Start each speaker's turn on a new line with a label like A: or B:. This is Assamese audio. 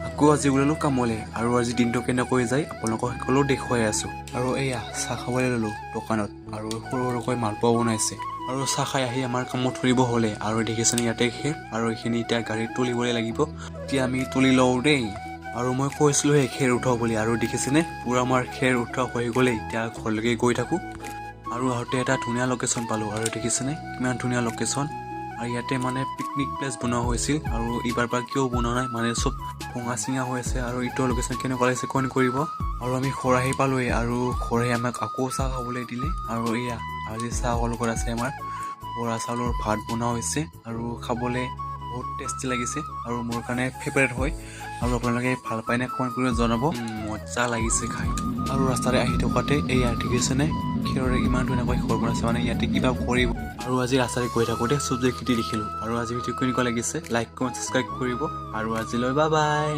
A: আকৌ আজি ওলালো কামলৈ আৰু আজি দিনটো কেনেকৈ যায় আপোনালোকক সকলো দেখুৱাই আছোঁ। আৰু এয়া চাহ খাবলৈ ল'লোঁ দোকানত আৰু সৰু সৰুকৈ মালপোৱা বনাইছে। আৰু চাহ খাই আহি আমাৰ কামত ধৰিব হ'লে আৰু দেখিছেনে ইয়াতে খেৰ আৰু এইখিনি এতিয়া গাড়ীত তুলিবলৈ লাগিব। এতিয়া আমি তুলি লওঁ দেই। আৰু মই কৈছিলোঁ সেই খেৰ উঠাওঁ বুলি আৰু দেখিছেনে পূৰা আমাৰ খেৰ উঠোৱা হৈ গ'লেই। এতিয়া ঘৰলৈকে গৈ থাকোঁ আৰু আহোঁতে এটা ধুনীয়া লোকেশ্যন পালোঁ আৰু দেখিছেনে কিমান ধুনীয়া লোকেশ্যন। আৰু ইয়াতে মানে পিকনিক প্লেচ বনোৱা হৈছিল আৰু এইবাৰ পৰা কিয় বনোৱা নাই মানে চব ভঙা চিঙা হৈ আছে। আৰু এইটো লোকেশ্যন কেনেকুৱা লাগিছে কমেণ্ট কৰিব। আৰু আমি খৰাহি পালোঁৱেই আৰু খৰাহি আমাক আকৌ চাহ খাবলৈ দিলে। আৰু এয়া আজি চাহ লগত আছে আমাৰ বৰা চাউলৰ ভাত বনোৱা হৈছে আৰু খাবলৈ বহুত টেষ্টি লাগিছে আৰু মোৰ কাৰণে ফেভাৰেট হয়। আৰু আপোনালোকে ভাল পায়নে কমেণ্ট কৰি জনাব। মজা লাগিছে খাই। আৰু ৰাস্তাৰে আহি থকাতে এয়া দেখিছেনে খেৰৰে ইমান ধুনীয়াকৈ ঘৰ বনাইছে মানে ইয়াতে কিবা কৰিব। আৰু আজি ৰাস্তাৰে গৈ থাকোঁতে চব্জিৰ খেতি দেখিলোঁ আৰু আজি ভিডিঅ' কেনেকুৱা লাগিছে লাইক কমেণ্ট ছাবস্ক্ৰাইব কৰিব আৰু আজিলৈ বাই বাই।